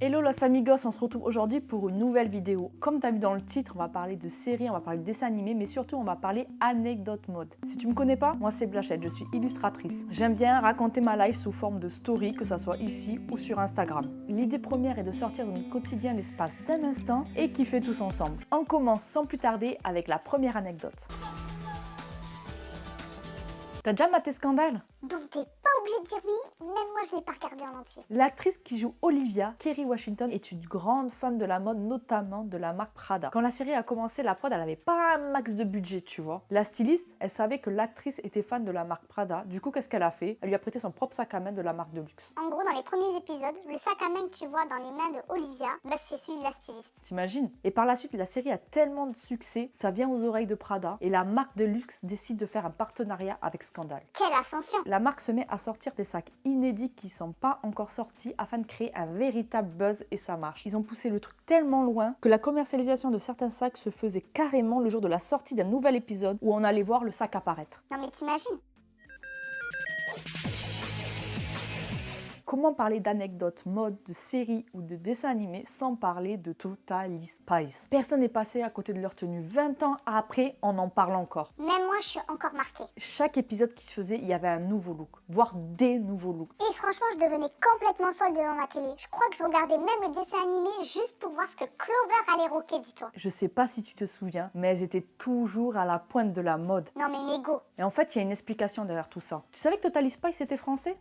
Hello los amigos, on se retrouve aujourd'hui pour une nouvelle vidéo. Comme tu as vu dans le titre, on va parler de séries, on va parler de dessins animés, mais surtout on va parler anecdote mode. Si tu me connais pas, moi c'est Blachette, je suis illustratrice. J'aime bien raconter ma life sous forme de story, que ça soit ici ou sur Instagram. L'idée première est de sortir de notre quotidien l'espace d'un instant et kiffer tous ensemble. On commence sans plus tarder avec la première anecdote. T'as déjà maté Scandale? Donc t'es pas obligé de dire oui, même moi je l'ai pas regardé en entier. L'actrice qui joue Olivia, Kerry Washington, est une grande fan de la mode, notamment de la marque Prada. Quand la série a commencé, la prod, elle avait pas un max de budget, tu vois. La styliste, elle savait que l'actrice était fan de la marque Prada. Du coup, qu'est-ce qu'elle a fait? Elle lui a prêté son propre sac à main de la marque de luxe. En gros, dans les premiers épisodes, le sac à main que tu vois dans les mains de Olivia, c'est celui de la styliste. T'imagines? Et par la suite, la série a tellement de succès, ça vient aux oreilles de Prada et la marque de luxe décide de faire un partenariat avec Scandale. Quelle ascension! La marque se met à sortir des sacs inédits qui ne sont pas encore sortis afin de créer un véritable buzz et ça marche. Ils ont poussé le truc tellement loin que la commercialisation de certains sacs se faisait carrément le jour de la sortie d'un nouvel épisode où on allait voir le sac apparaître. Non mais t'imagines? Comment parler d'anecdotes, mode, de séries ou de dessins animés sans parler de Totally Spies? Personne n'est passé à côté de leur tenue. 20 ans après, on en parle encore. Même moi je suis encore marquée. Chaque épisode qui se faisait, il y avait un nouveau look, voire des nouveaux looks. Et franchement, je devenais complètement folle devant ma télé. Je crois que je regardais même le dessin animé juste pour voir ce que Clover allait rocker, dis-toi. Je sais pas si tu te souviens, mais elles étaient toujours à la pointe de la mode. Non mais mégo. Et en fait, il y a une explication derrière tout ça. Tu savais que Totally Spies c'était français?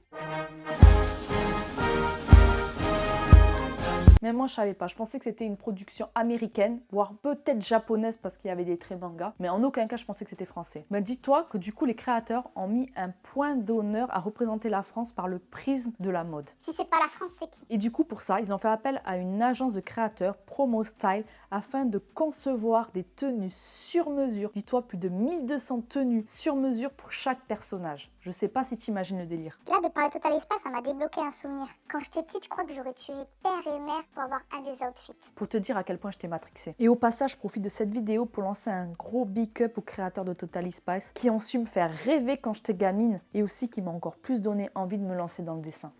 Mais moi je savais pas, je pensais que c'était une production américaine, voire peut-être japonaise parce qu'il y avait des traits manga, mais en aucun cas je pensais que c'était français. Mais dis-toi que du coup les créateurs ont mis un point d'honneur à représenter la France par le prisme de la mode. Si c'est pas la France, c'est qui? Et du coup pour ça, ils ont fait appel à une agence de créateurs, Promo Style, afin de concevoir des tenues sur mesure. Dis-toi plus de 1200 tenues sur mesure pour chaque personnage. Je sais pas si tu imagines le délire. Là, de parler Total Espace, ça m'a débloqué un souvenir. Quand j'étais petite, je crois que j'aurais tué père et mère pour avoir un des outfits. Pour te dire à quel point je t'ai matrixé. Et au passage, je profite de cette vidéo pour lancer un gros big up aux créateurs de Totally Spies qui ont su me faire rêver quand j'étais gamine et aussi qui m'ont encore plus donné envie de me lancer dans le dessin.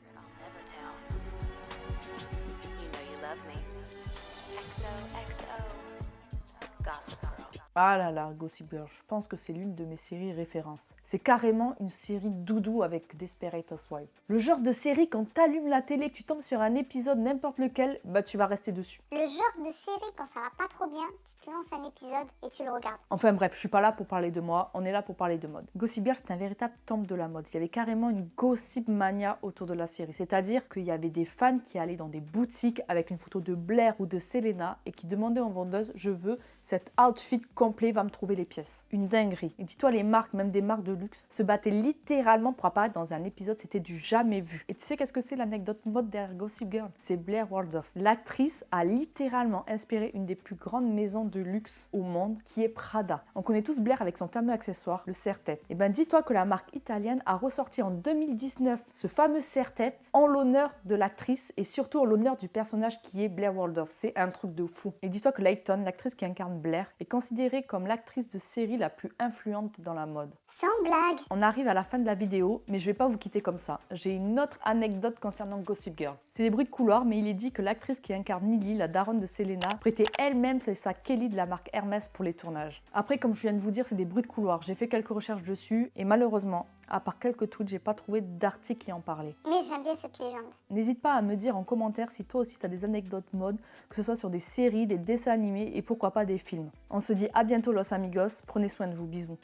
Ah là là, Gossip Girl, je pense que c'est l'une de mes séries références. C'est carrément une série doudou avec Desperate Housewives. Le genre de série quand t'allumes la télé, que tu tombes sur un épisode n'importe lequel, bah tu vas rester dessus. Le genre de série quand ça va pas trop bien, tu te lances un épisode et tu le regardes. Enfin bref, je suis pas là pour parler de moi, on est là pour parler de mode. Gossip Girl, c'est un véritable temple de la mode. Il y avait carrément une gossip mania autour de la série. C'est-à-dire qu'il y avait des fans qui allaient dans des boutiques avec une photo de Blair ou de Selena et qui demandaient aux vendeuses, je veux cet outfit complet, va me trouver les pièces. Une dinguerie. Et dis-toi, les marques, même des marques de luxe, se battaient littéralement pour apparaître dans un épisode, c'était du jamais vu. Et tu sais qu'est-ce que c'est l'anecdote mode derrière Gossip Girl? C'est Blair Waldorf. L'actrice a littéralement inspiré une des plus grandes maisons de luxe au monde, qui est Prada. On connaît tous Blair avec son fameux accessoire, le serre-tête. Et ben dis-toi que la marque italienne a ressorti en 2019 ce fameux serre-tête en l'honneur de l'actrice et surtout en l'honneur du personnage qui est Blair Waldorf. C'est un truc de fou. Et dis-toi que Layton, l'actrice qui incarne Blair, est considérée comme l'actrice de série la plus influente dans la mode. Sans blague. On arrive à la fin de la vidéo, mais je vais pas vous quitter comme ça. J'ai une autre anecdote concernant Gossip Girl. C'est des bruits de couloir, mais il est dit que l'actrice qui incarne Lily, la daronne de Selena, prêtait elle-même ses sacs Kelly de la marque Hermès pour les tournages. Après, comme je viens de vous dire, c'est des bruits de couloir. J'ai fait quelques recherches dessus et malheureusement, à part quelques tweets, j'ai pas trouvé d'article qui en parlait. Mais j'aime bien cette légende. N'hésite pas à me dire en commentaire si toi aussi tu as des anecdotes mode, que ce soit sur des séries, des dessins animés et pourquoi pas des films. On se dit à bientôt los amigos, prenez soin de vous, bisous.